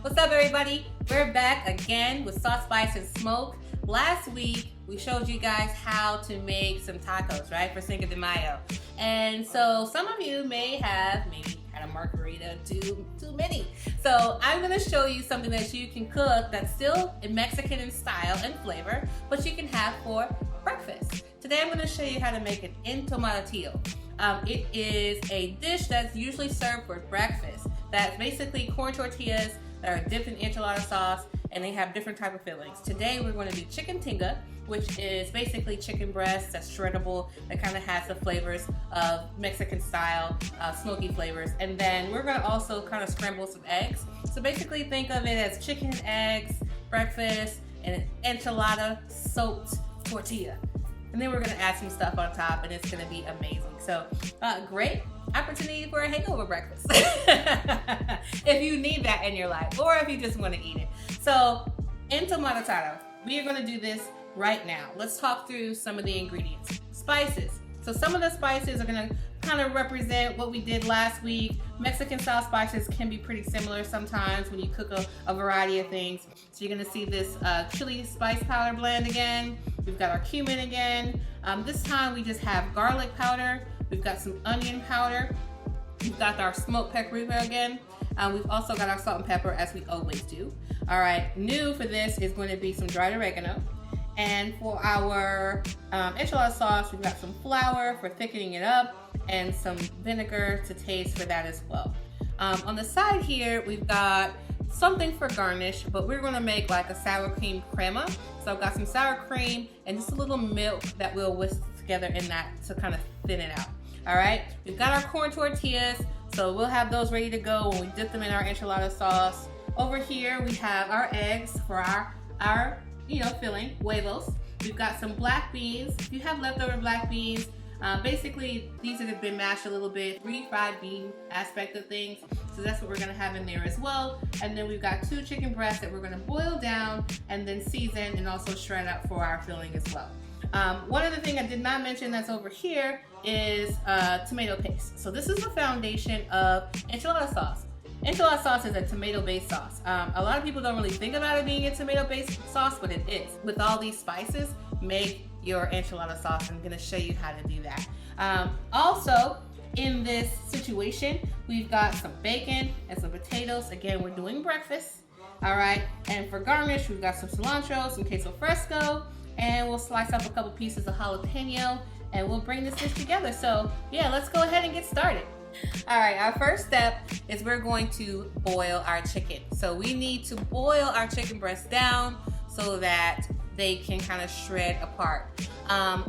What's up, everybody? We're back again with Sauce, Spice, and Smoke. Last week, we showed you guys how to make some tacos, right, for Cinco de Mayo. And so some of you may have maybe had a margarita too many. So I'm gonna show you something that you can cook that's still Mexican in style and flavor, but you can have for breakfast. Today I'm gonna show you how to make an entomatado. It is a dish that's usually served for breakfast. That's basically corn tortillas that are dipped in enchilada sauce, and they have different type of fillings. Today we're going to do chicken tinga, which is basically chicken breast that's shreddable, that kind of has the flavors of Mexican style, smoky flavors. And then we're going to also kind of scramble some eggs. So basically think of it as chicken and eggs, breakfast, and an enchilada soaked tortilla. And then we're gonna add some stuff on top, and it's gonna be amazing. So great opportunity for a hangover breakfast if you need that in your life, or if you just want to eat it. So entomatado, we are gonna do this right now. Let's talk through some of the ingredients. Spices. So some of the spices are gonna kind of represent what we did last week. Mexican style spices can be pretty similar sometimes when you cook a variety of things. So you're gonna see this chili spice powder blend again. We've got our cumin again. This time we just have garlic powder. We've got some onion powder. We've got our smoked paprika again. We've also got our salt and pepper, as we always do. All right, new for this is going to be some dried oregano. And for our enchilada sauce, we've got some flour for thickening it up and some vinegar to taste for that as well. On the side here, we've got something for garnish, but we're gonna make like a sour cream crema. So I've got some sour cream and just a little milk that we'll whisk together in that to kind of thin it out. All right, we've got our corn tortillas, so we'll have those ready to go when we dip them in our enchilada sauce. Over here, we have our eggs for our filling, huevos. We've got some black beans. If you have leftover black beans, basically these have been mashed a little bit, refried bean aspect of things. So that's what we're gonna have in there as well. And then we've got 2 chicken breasts that we're gonna boil down and then season and also shred up for our filling as well. One other thing I did not mention that's over here is tomato paste. So this is the foundation of enchilada sauce. Enchilada sauce is a tomato-based sauce. A lot of people don't really think about it being a tomato-based sauce, but it is. With all these spices, make your enchilada sauce. I'm gonna show you how to do that. Also, in this situation, we've got some bacon and some potatoes. Again, we're doing breakfast. All right, and for garnish, we've got some cilantro, some queso fresco, and we'll slice up a couple pieces of jalapeno, and we'll bring this dish together. So yeah, let's go ahead and get started. All right, our first step is we're going to boil our chicken. So we need to boil our chicken breasts down so that they can kind of shred apart.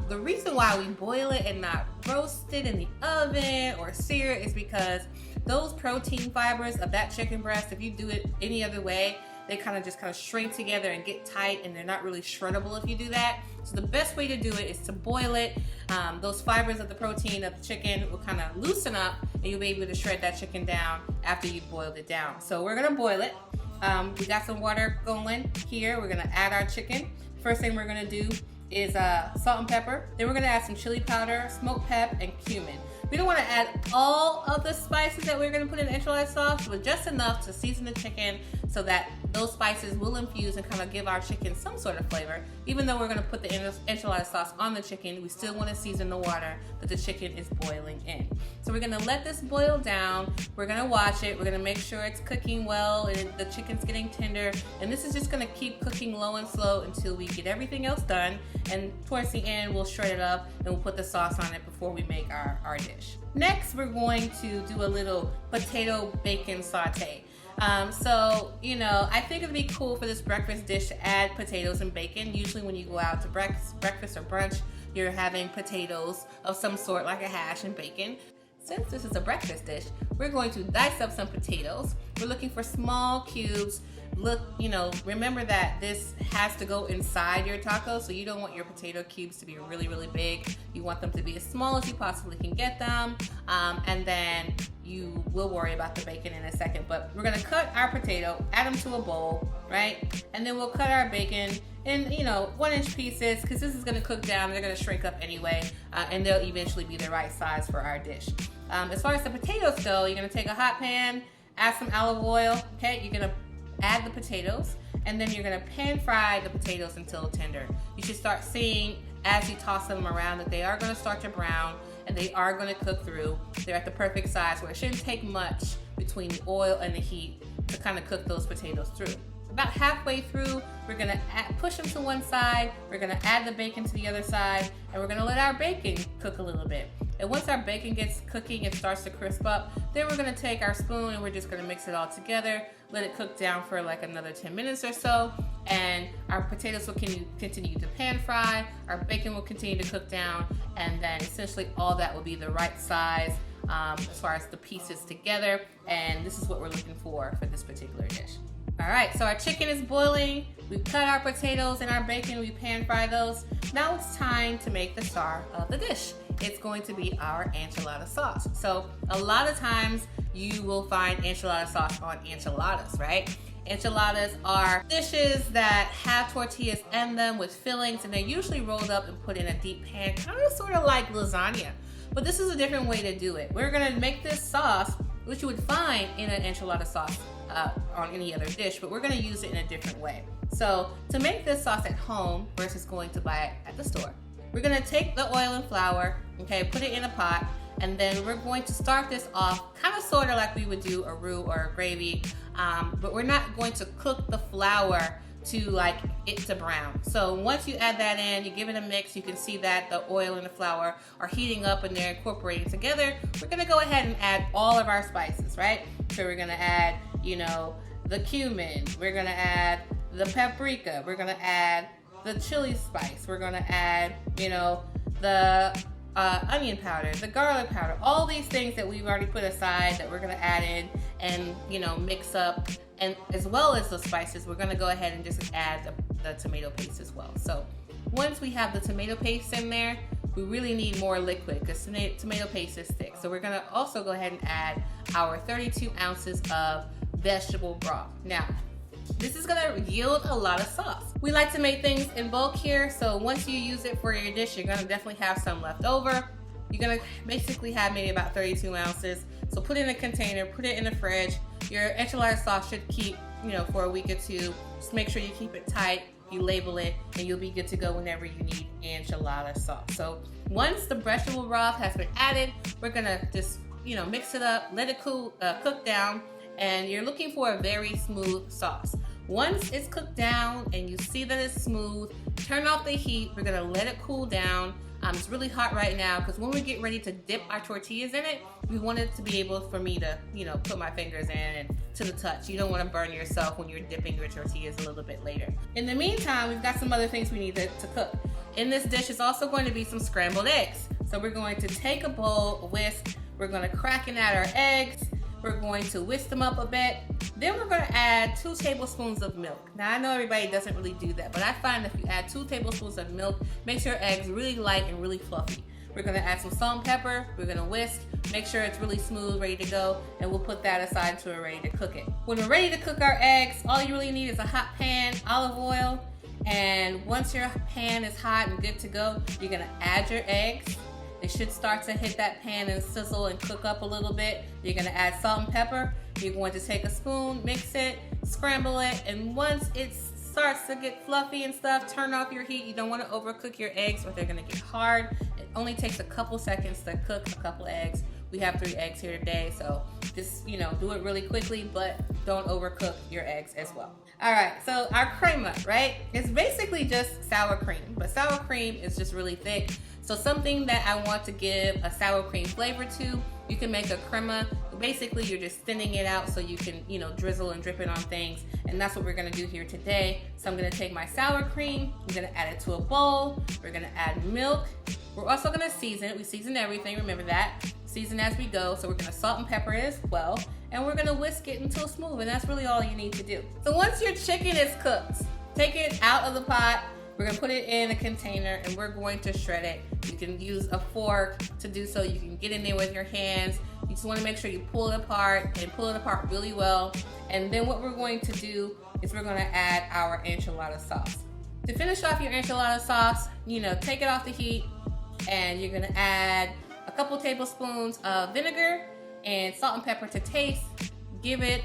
The reason why we boil it and not roast it in the oven or sear it is because those protein fibers of that chicken breast, if you do it any other way, they kind of shrink together and get tight, and they're not really shreddable if you do that. So the best way to do it is to boil it. Those fibers of the protein of the chicken will kind of loosen up, and you'll be able to shred that chicken down after you've boiled it down. So we're gonna boil it. We got some water going here. We're gonna add our chicken. First thing we're gonna do is salt and pepper. Then we're gonna add some chili powder, smoked pep, and cumin. We don't want to add all of the spices that we're going to put in the enchilada sauce, but just enough to season the chicken so that those spices will infuse and kind of give our chicken some sort of flavor. Even though we're going to put the enchilada sauce on the chicken, we still want to season the water that the chicken is boiling in. So we're going to let this boil down. We're going to watch it. We're going to make sure it's cooking well and the chicken's getting tender. And this is just going to keep cooking low and slow until we get everything else done. And towards the end, we'll shred it up and we'll put the sauce on it before we make our dish. Next, we're going to do a little potato bacon saute. I think it'd be cool for this breakfast dish to add potatoes and bacon. Usually when you go out to breakfast or brunch, you're having potatoes of some sort, like a hash and bacon. Since this is a breakfast dish, we're going to dice up some potatoes. We're looking for small cubes. Remember that this has to go inside your taco, so you don't want your potato cubes to be really, really big. You want them to be as small as you possibly can get them, and then you will worry about the bacon in a second. But we're gonna cut our potato, add them to a bowl, right? And then we'll cut our bacon in 1-inch pieces, because this is gonna cook down. They're gonna shrink up anyway, and they'll eventually be the right size for our dish. As far as the potatoes go, you're gonna take a hot pan, add some olive oil. Okay, you're gonna add the potatoes, and then you're gonna pan fry the potatoes until tender. You should start seeing as you toss them around that they are gonna start to brown and they are gonna cook through. They're at the perfect size where it shouldn't take much between the oil and the heat to kind of cook those potatoes through. About halfway through, we're gonna push them to one side, we're gonna add the bacon to the other side, and we're gonna let our bacon cook a little bit. And once our bacon gets cooking and starts to crisp up, then we're gonna take our spoon and we're just gonna mix it all together, let it cook down for like another 10 minutes or so, and our potatoes will continue to pan fry, our bacon will continue to cook down, and then essentially all that will be the right size as far as the pieces together, and this is what we're looking for this particular dish. All right, so our chicken is boiling, we've cut our potatoes and our bacon, we pan fry those. Now it's time to make the star of the dish. It's going to be our enchilada sauce. So a lot of times you will find enchilada sauce on enchiladas, right? Enchiladas are dishes that have tortillas in them with fillings, and they're usually rolled up and put in a deep pan, kind of sort of like lasagna. But this is a different way to do it. We're gonna make this sauce, which you would find in an enchilada sauce on any other dish, but we're gonna use it in a different way. So to make this sauce at home versus going to buy it at the store, we're gonna take the oil and flour, okay, put it in a pot, and then we're going to start this off kind of sort of like we would do a roux or a gravy, but we're not going to cook the flour to like it to brown. So once you add that in, you give it a mix, you can see that the oil and the flour are heating up and they're incorporating together. We're gonna go ahead and add all of our spices, right? So we're gonna add, you know, the cumin, we're gonna add the paprika, we're gonna add the chili spice, we're gonna add, you know, the onion powder, the garlic powder, all these things that we've already put aside that we're gonna add in and, you know, mix up. And as well as the spices, we're gonna go ahead and just add the tomato paste as well. So once we have the tomato paste in there, we really need more liquid because tomato paste is thick. So we're gonna also go ahead and add our 32 ounces of vegetable broth. Now, this is gonna yield a lot of sauce. We like to make things in bulk here, so once you use it for your dish, you're gonna definitely have some left over. You're gonna basically have maybe about 32 ounces. So put it in a container, put it in the fridge. Your enchilada sauce should keep, you know, for a week or two. Just make sure you keep it tight, you label it, and you'll be good to go whenever you need enchilada sauce. So once the vegetable broth has been added, we're gonna just, you know, mix it up, let it cook down, and you're looking for a very smooth sauce. Once it's cooked down and you see that it's smooth, turn off the heat. We're gonna let it cool down. It's really hot right now because when we get ready to dip our tortillas in it, we want it to be able for me to, you know, put my fingers in and to the touch. You don't want to burn yourself when you're dipping your tortillas a little bit later. In the meantime, we've got some other things we need to cook. In this dish is also going to be some scrambled eggs. So we're going to take a bowl, a whisk, we're going to crack and add our eggs. We're going to whisk them up a bit. Then we're going to add 2 tablespoons of milk. Now I know everybody doesn't really do that, but I find if you add 2 tablespoons of milk, makes your eggs really light and really fluffy. We're going to add some salt and pepper. We're going to whisk, make sure it's really smooth, ready to go, and we'll put that aside until we're ready to cook it. When we're ready to cook our eggs, all you really need is a hot pan, olive oil, and once your pan is hot and good to go, you're going to add your eggs. They should start to hit that pan and sizzle and cook up a little bit. You're gonna add salt and pepper. You're going to take a spoon, mix it, scramble it, and once it starts to get fluffy and stuff, turn off your heat. You don't wanna overcook your eggs or they're gonna get hard. It only takes a couple seconds to cook a couple eggs. We have 3 eggs here today, so just, you know, do it really quickly, but don't overcook your eggs as well. All right, so our crema, right? It's basically just sour cream, but sour cream is just really thick. So something that I want to give a sour cream flavor to, you can make a crema. Basically, you're just thinning it out so you can, you know, drizzle and drip it on things. And that's what we're gonna do here today. So I'm gonna take my sour cream, I'm gonna add it to a bowl. We're gonna add milk. We're also gonna season it. We season everything, remember that. Season as we go. So we're gonna salt and pepper it as well. And we're gonna whisk it until smooth, and that's really all you need to do. So once your chicken is cooked, take it out of the pot. We're gonna put it in a container and we're going to shred it. You can use a fork to do so. You can get in there with your hands. You just wanna make sure you pull it apart and pull it apart really well. And then what we're going to do is we're gonna add our enchilada sauce. To finish off your enchilada sauce, you know, take it off the heat and you're gonna add a couple tablespoons of vinegar and salt and pepper to taste. Give it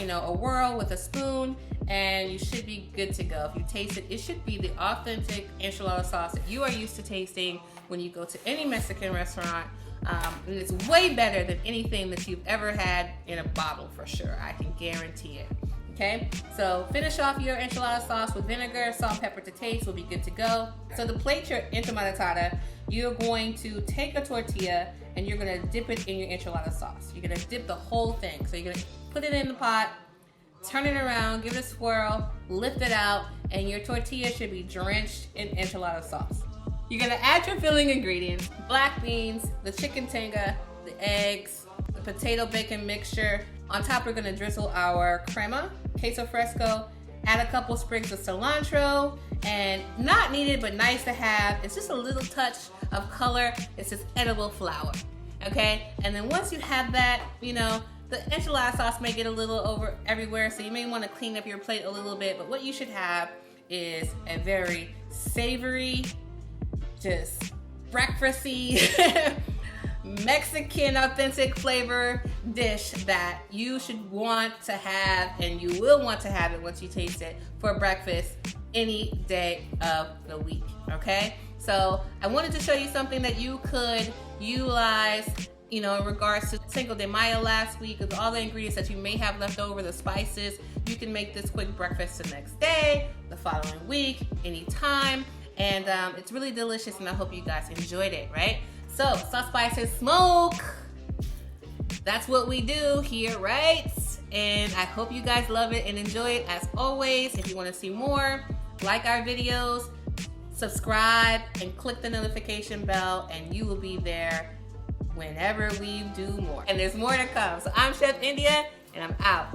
a whirl with a spoon, and you should be good to go. If you taste it, it should be the authentic enchilada sauce that you are used to tasting when you go to any Mexican restaurant. And it's way better than anything that you've ever had in a bottle for sure. I can guarantee it. Okay, so finish off your enchilada sauce with vinegar, salt, pepper to taste. Will be good to go. So to plate your entomatada, you're going to take a tortilla and you're gonna dip it in your enchilada sauce. You're gonna dip the whole thing. So you're gonna put it in the pot, turn it around, give it a swirl, lift it out, and your tortilla should be drenched in enchilada sauce. You're gonna add your filling ingredients: black beans, the chicken tinga, the eggs, the potato bacon mixture. On top, we're gonna drizzle our crema, queso fresco, add a couple sprigs of cilantro, and not needed but nice to have. It's just a little touch of color. It's just edible flour, okay? And then once you have that, the enchilada sauce may get a little over everywhere, so you may wanna clean up your plate a little bit, but what you should have is a very savory, just breakfasty, Mexican authentic flavor dish that you should want to have, and you will want to have it once you taste it for breakfast any day of the week, okay? So I wanted to show you something that you could utilize, in regards to Cinco de Mayo last week, with all the ingredients that you may have left over, the spices. You can make this quick breakfast the next day, the following week, anytime. And it's really delicious, and I hope you guys enjoyed it, right? So, Sauce, Spice, and Smoke. That's what we do here, right? And I hope you guys love it and enjoy it. As always, if you want to see more, like our videos, subscribe, and click the notification bell, and you will be there whenever we do more. And there's more to come. So I'm Chef India, and I'm out.